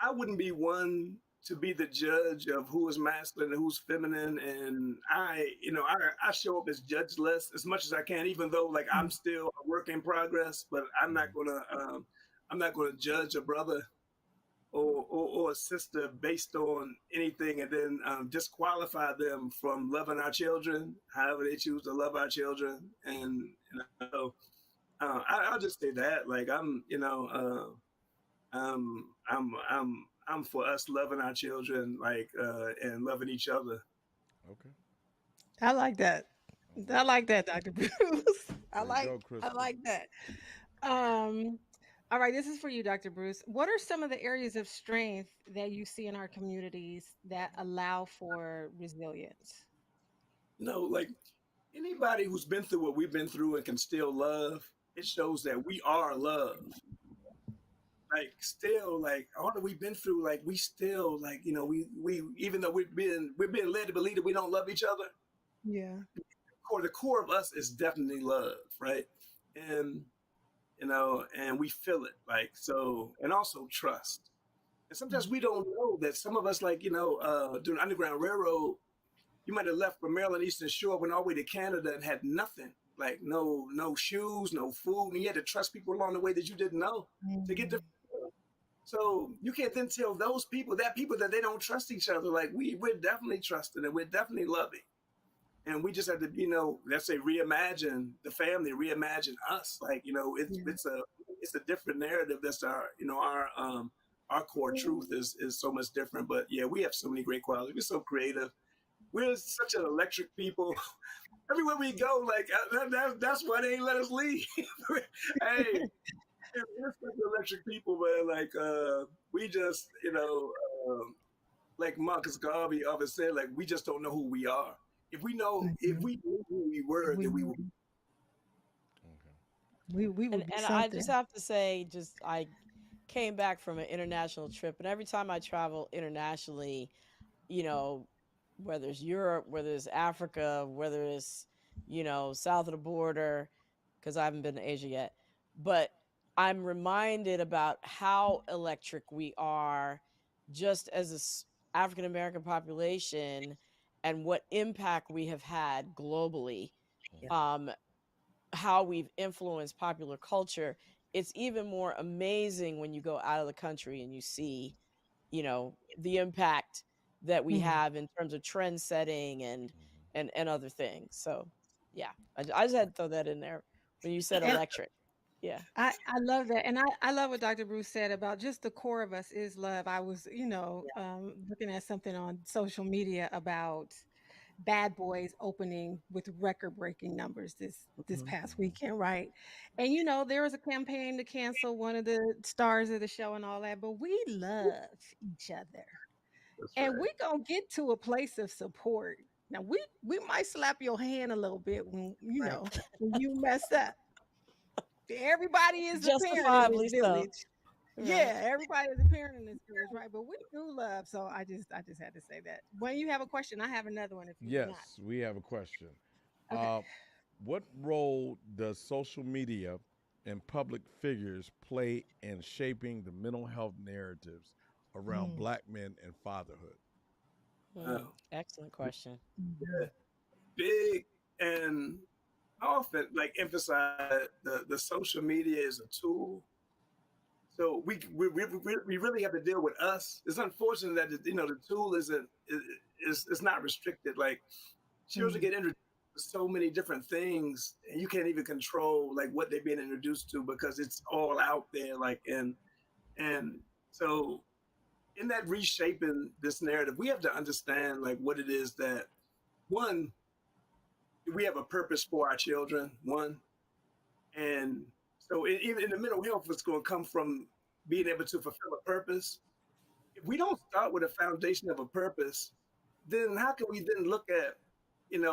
[SPEAKER 5] I wouldn't be one to be the judge of who is masculine and who's feminine. And I show up as judgeless as much as I can, even though like I'm still a work in progress. But I'm not gonna judge a brother or a sister based on anything, and then disqualify them from loving our children, however they choose to love our children. And I'll just say that, like I'm for us loving our children, like and loving each other.
[SPEAKER 2] Okay.
[SPEAKER 3] I like that.
[SPEAKER 2] All
[SPEAKER 3] I
[SPEAKER 2] right.
[SPEAKER 3] like that, Dr. Bruce. I
[SPEAKER 2] Way to
[SPEAKER 3] like
[SPEAKER 2] go,
[SPEAKER 3] I
[SPEAKER 2] Crystal.
[SPEAKER 3] like that. Um, all right, this is for you, Dr. Bruce. What are some of the areas of strength that you see in our communities that allow for resilience?
[SPEAKER 5] Like anybody who's been through what we've been through and can still love, it shows that we are love. Like still, like all that we've been through, like we still, like we even though we're being led to believe that we don't love each other,
[SPEAKER 3] Yeah.
[SPEAKER 5] the core of us is definitely love, right? And and we feel it, like, so, and also trust. And sometimes we don't know that some of us, like, doing Underground Railroad, you might have left from Maryland Eastern Shore, went all the way to Canada and had nothing, like no shoes, no food, and you had to trust people along the way that you didn't know to get to.
[SPEAKER 3] Mhm.
[SPEAKER 5] So you can't then tell those people that they don't trust each other. Like we're definitely trusting and we're definitely loving, and we just have to, let's say, reimagine the family, reimagine us. Like,
[SPEAKER 3] Yeah.
[SPEAKER 5] it's a different narrative. That's our core truth is so much different. But yeah, we have so many great qualities. We're so creative. We're such an electric people. Everywhere we go, like that's why they ain't let us leave. Hey, we're such electric people, man. Like we just, like Marcus Garvey often said, like we just don't know who we are. If
[SPEAKER 3] Mhm.
[SPEAKER 5] we knew who we
[SPEAKER 3] If
[SPEAKER 5] were,
[SPEAKER 3] we
[SPEAKER 5] then we would.
[SPEAKER 3] knew,
[SPEAKER 2] Okay.
[SPEAKER 3] we would be
[SPEAKER 1] And I just
[SPEAKER 3] something.
[SPEAKER 1] have to say, just I came back from an international trip, and every time I travel internationally, you know, whether it's Europe, whether it's Africa, whether it's, south of the border, because I haven't been to Asia yet, but I'm reminded about how electric we are just as a African American population and what impact we have had globally,
[SPEAKER 4] Yeah.
[SPEAKER 2] Mm-hmm.
[SPEAKER 1] um, how we've influenced popular culture. It's even more amazing when you go out of the country and you see, the impact that we
[SPEAKER 3] Mm.
[SPEAKER 1] have in terms of trend setting and
[SPEAKER 2] Mm-hmm.
[SPEAKER 1] and other things. So yeah, I just had to throw that in there when you said
[SPEAKER 3] And
[SPEAKER 1] electric. Yeah.
[SPEAKER 3] I love that. And I love what Dr. Bruce said about just the core of us is love. I was, looking at something on social media about Bad Boys opening with record-breaking numbers this
[SPEAKER 4] Mhm.
[SPEAKER 3] past
[SPEAKER 2] Mm-hmm.
[SPEAKER 3] weekend, right? And there was a campaign to cancel one of the stars of the show and all that, but we love each other.
[SPEAKER 5] That's
[SPEAKER 3] And
[SPEAKER 5] right.
[SPEAKER 3] we gonna get to a place of support. Now we might slap your hand a little bit
[SPEAKER 4] Right.
[SPEAKER 3] when you mess up. Everybody is a parent in this
[SPEAKER 1] Justifiably so.
[SPEAKER 3] village.
[SPEAKER 1] Right.
[SPEAKER 3] Yeah, everybody is a parent in this village, right? But we do love. So I just had to say that. When you have a question, I have another one if you do not.
[SPEAKER 2] Yes, we have a question.
[SPEAKER 3] Okay.
[SPEAKER 2] Uh, what role does social media and public figures play in shaping the mental health narratives around
[SPEAKER 3] Mm,
[SPEAKER 2] Black men and fatherhood?
[SPEAKER 1] Excellent question.
[SPEAKER 3] mhm,
[SPEAKER 5] Big, and I often like emphasize the social media is a tool. So we really have to deal with us. It's unfortunate that the tool is not restricted. Like children
[SPEAKER 3] mm,
[SPEAKER 5] get introduced to so many different things, and you can't even control like what they're being introduced to because it's all out there. Like and so in that reshaping this narrative, we have to understand like what it is that one we have a purpose for our children. One, and so even in the mental health, it's going to come from being able to fulfill a purpose. If we don't start with a foundation of a purpose, then how can we then look at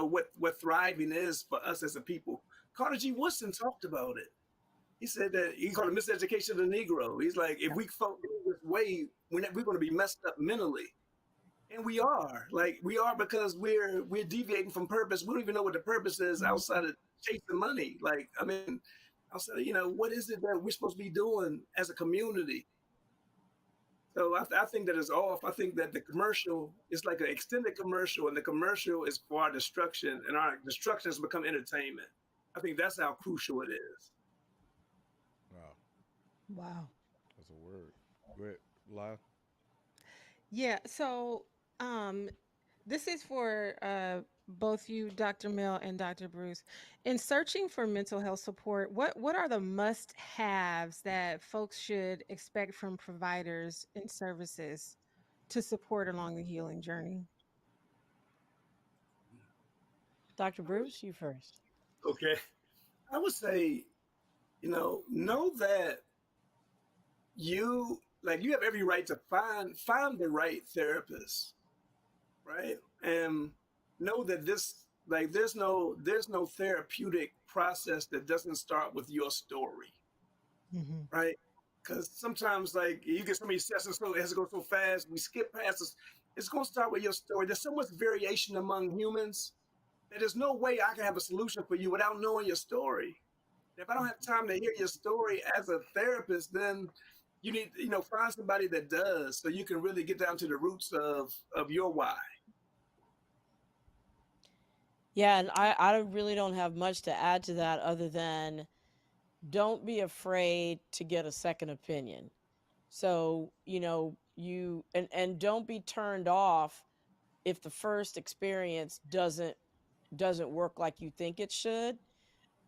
[SPEAKER 5] what thriving is for us as a people? Carter G. Woodson talked about it. He said that he called it miseducation of the Negro. He's like, if
[SPEAKER 4] Yeah.
[SPEAKER 5] we focus this way, we're going to be messed up mentally. And we are. Like we are because we're deviating from purpose. We don't even know what the purpose is outside of chasing money. Like, I mean, outside of, what is it that we're supposed to be doing as a community? So I think that is off. I think that the commercial is like an extended commercial, and the commercial is for our destruction, and our destruction has become entertainment. I think that's how crucial it is.
[SPEAKER 2] Wow,
[SPEAKER 3] wow.
[SPEAKER 2] that's a word. Go ahead, Lyle.
[SPEAKER 3] Yeah. So, um, this is for both you, Dr. Mel and Dr. Bruce. In searching for mental health support, what are the must-haves that folks should expect from providers and services to support along the healing journey?
[SPEAKER 1] Dr. Bruce, you first.
[SPEAKER 5] Okay. I would say, know that you have every right to find the right therapist, right? And know that there's no therapeutic process that doesn't start with your story,
[SPEAKER 3] Hmm.
[SPEAKER 5] right? Because sometimes like you get so many sessions, so it has to go so fast, we skip past this. It's going to start with your story. There's so much variation among humans that there's no way I can have a solution for you without knowing your story. If I don't have time to hear your story as a therapist, then you need, find somebody that does, so you can really get down to the roots of your why.
[SPEAKER 1] Yeah, and I really don't have much to add to that other than don't be afraid to get a second opinion. So, and don't be turned off if the first experience doesn't work like you think it should,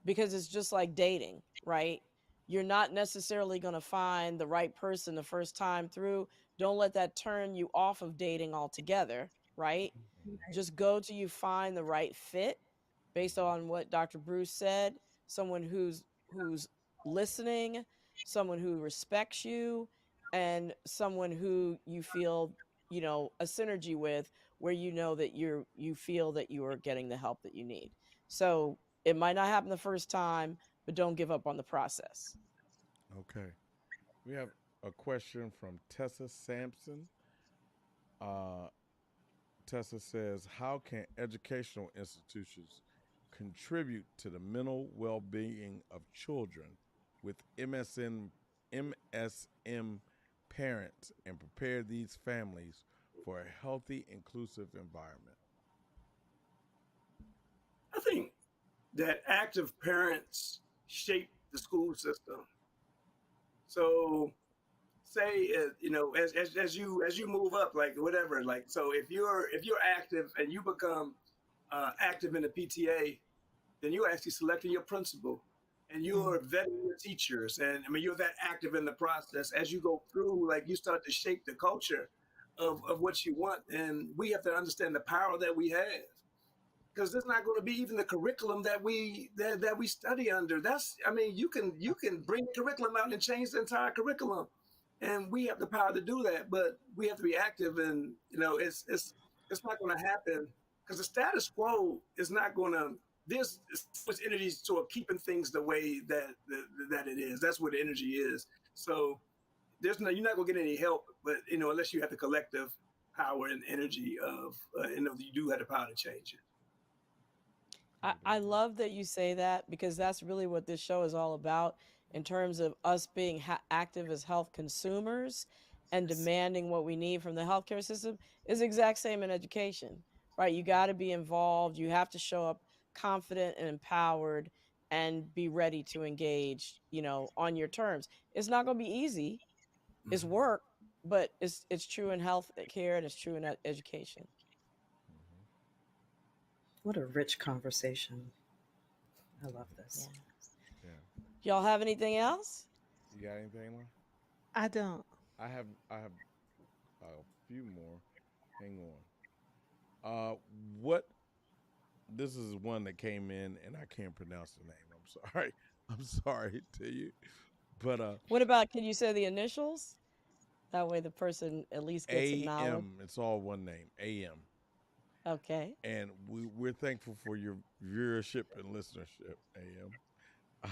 [SPEAKER 1] because it's just like dating, right? You're not necessarily going to find the right person the first time through. Don't let that turn you off of dating altogether, right?
[SPEAKER 3] Right.
[SPEAKER 1] Just go till you find the right fit based on what Dr. Bruce said, someone who's listening, someone who respects you, and someone who you feel, a synergy with, where you know that you feel that you are getting the help that you need. So it might not happen the first time, but don't give up on the process.
[SPEAKER 2] Okay, we have a question from Tessa Sampson. Uh, Tessa says, "How can educational institutions contribute to the mental well-being of children with MSM parents and prepare these families for a healthy, inclusive environment?"
[SPEAKER 5] I think that active parents shape the school system. So say as you move up, like whatever, like so if you're active and you become active in the PTA, then you're actually selecting your principal and
[SPEAKER 3] Mm,
[SPEAKER 5] you're vetting your teachers. And I mean, you're that active in the process. As you go through, like you start to shape the culture of what you want. And we have to understand the power that we have. Because there's not going to be even the curriculum that we study under. That's, I mean, you can bring curriculum out and change the entire curriculum, and we have the power to do that. But we have to be active, and it's not going to happen because the status quo is not going to. There's so much energy toward keeping things the way that it is. That's what the energy is. So you're not going to get any help, but unless you have the collective power and energy of you do have the power to change it.
[SPEAKER 1] I love that you say that, because that's really what this show is all about, in terms of us being active as health consumers and
[SPEAKER 4] Yes.
[SPEAKER 1] demanding what we need from the healthcare system is the exact same in education, right? You got to be involved. You have to show up confident and empowered and be ready to engage, on your terms. It's not going to be easy. It's
[SPEAKER 5] Mhm.
[SPEAKER 1] work, but it's true in health care and it's true in education.
[SPEAKER 2] Mm-hmm.
[SPEAKER 4] What a rich conversation. I love
[SPEAKER 1] Yeah.
[SPEAKER 4] this.
[SPEAKER 2] Yeah.
[SPEAKER 1] Y'all have anything else?
[SPEAKER 2] You got anything, Lon?
[SPEAKER 3] I don't.
[SPEAKER 2] I have a few more. Hang on. Uh, what? This is one that came in, and I can't pronounce the name. I'm sorry. I'm sorry to you, but
[SPEAKER 1] What about, can you say the initials? That way the person at least gets acknowledged.
[SPEAKER 2] AM. It's all one name. AM.
[SPEAKER 1] Okay.
[SPEAKER 2] And we're thankful for your viewership and listenership. AM.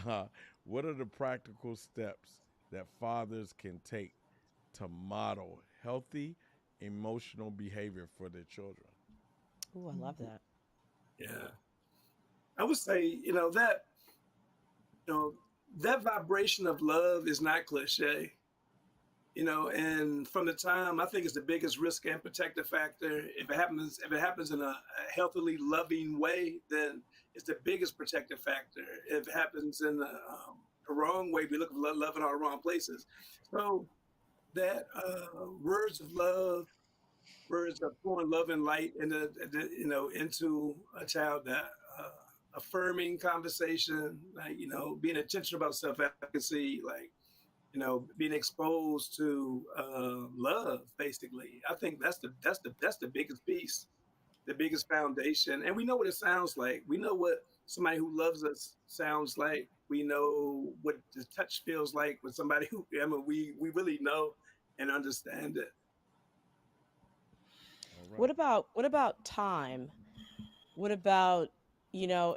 [SPEAKER 2] Uh, what are the practical steps that fathers can take to model healthy emotional behavior for their children?
[SPEAKER 1] Ooh, I love that.
[SPEAKER 5] Yeah. I would say, you know, that vibration of love is not cliche. And from the time I think it's the biggest risk and protective factor. If it happens in a healthily loving way, then it's the biggest protective factor. If it happens in the wrong way, we look for love in all the wrong places. So that words of love, words of pouring love and light into a child, that affirming conversation, like being intentional about self efficacy, like being exposed to love. Basically, I think that's the biggest piece, the biggest foundation. And we know what it sounds like. We know what somebody who loves us sounds like. We know what the touch feels like with somebody who, I mean, we really know and understand it.
[SPEAKER 2] All right.
[SPEAKER 1] What about time? What about,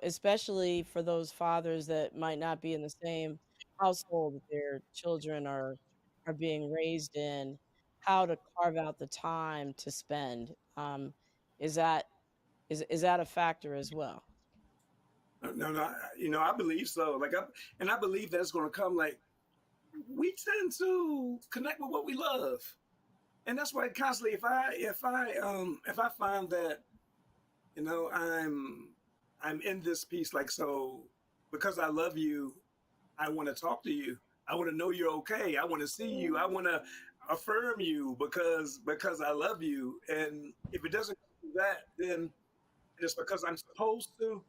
[SPEAKER 1] especially for those fathers that might not be in the same household that their children are being raised in, how to carve out the time to spend. Is that is that a factor as well?
[SPEAKER 5] No, no, I believe so. And I believe that's going to come. Like, we tend to connect with what we love, and that's why constantly, if I find that I'm in this piece, like, so, because I love you, I want to talk to you. I want to know you're okay. I want to see you. I want to affirm you because I love you. And if it doesn't do that, then it's because I'm supposed to.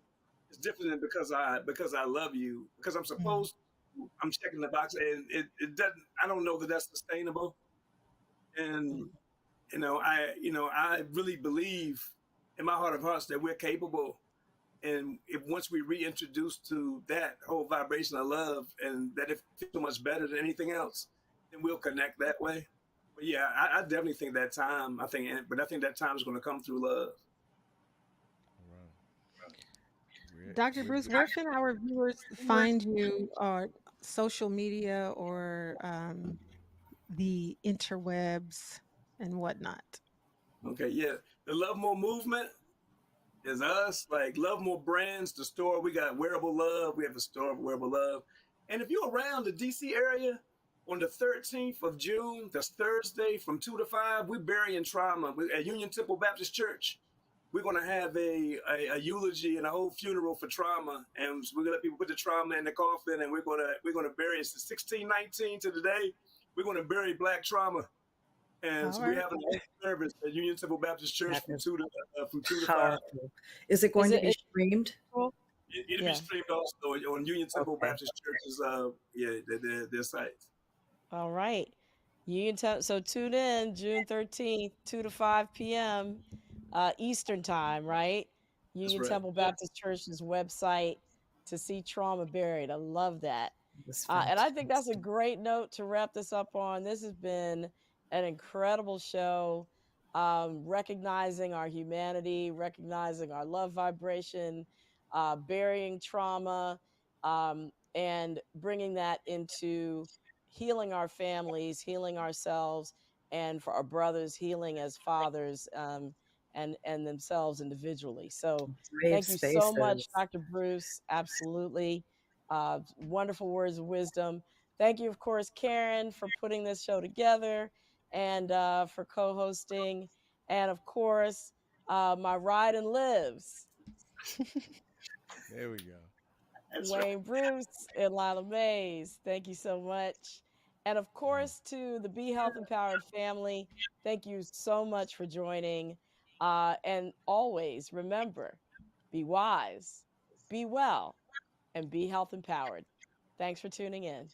[SPEAKER 5] It's different than because I love you. Because I'm
[SPEAKER 3] Mm.
[SPEAKER 5] supposed to, I'm checking the box, and it doesn't. I don't know that that's sustainable. And
[SPEAKER 1] Mm.
[SPEAKER 5] I really believe in my heart of hearts that we're capable. And if once we reintroduce to that whole vibration of love, and that it feels so much better than anything else, then we'll connect that way. But yeah, I definitely think that time. But I think that time is going to come through love.
[SPEAKER 2] All right. We're,
[SPEAKER 3] Dr.
[SPEAKER 2] we're
[SPEAKER 3] Bruce,
[SPEAKER 2] good.
[SPEAKER 3] where can our viewers find you on social media or the interwebs and whatnot?
[SPEAKER 5] Okay, yeah, the Love More movement is us. Like, Love More Brands, the store. We got Wearable Love. We have a store of Wearable Love. And if you're around the DC area, on the 13th of June, that's Thursday, from 2 to 5, we're burying trauma at Union Temple Baptist Church. We're going to have a eulogy and a whole funeral for trauma, and we're going to let people put the trauma in the coffin, and we're going to bury it. It's 1619 to the day. We're going to bury Black trauma, and
[SPEAKER 3] All
[SPEAKER 5] so we're
[SPEAKER 3] right.
[SPEAKER 5] having a service at Union Temple Baptist Church
[SPEAKER 4] That
[SPEAKER 5] from
[SPEAKER 4] is
[SPEAKER 5] 2 to 5.
[SPEAKER 4] powerful. Is it
[SPEAKER 1] Is
[SPEAKER 4] going to be
[SPEAKER 1] it
[SPEAKER 4] streamed?
[SPEAKER 1] cool?
[SPEAKER 5] It'll be
[SPEAKER 1] Yeah.
[SPEAKER 5] streamed also on Union Temple
[SPEAKER 4] Okay.
[SPEAKER 5] Baptist Church's their sites.
[SPEAKER 1] All right. So tune in June 13th, 2 to 5 p.m. Eastern time, right?
[SPEAKER 5] That's
[SPEAKER 1] Union
[SPEAKER 5] right.
[SPEAKER 1] Temple Baptist Church's website to see Trauma Buried. I love that.
[SPEAKER 4] It's
[SPEAKER 1] And I think that's a
[SPEAKER 4] fantastic.
[SPEAKER 1] great note to wrap this up on. This has been an incredible show, recognizing our humanity, recognizing our love vibration, burying trauma, and bringing that into healing our families, healing ourselves, and for our brothers, healing as fathers, and themselves individually. So
[SPEAKER 4] Brave
[SPEAKER 1] thank you so much,
[SPEAKER 4] spaces.
[SPEAKER 1] Dr. Bruce. Absolutely. Wonderful words of wisdom. Thank you, of course, Karen, for putting this show together and for co hosting. And of course, my ride and lives,
[SPEAKER 2] There we go.
[SPEAKER 5] That's right.
[SPEAKER 1] Wayne Bruce and Lila Mays. Thank you so much. And of course, to the Be Health Empowered family, thank you so much for joining. And always remember, be wise, be well, and be health empowered. Thanks for tuning in.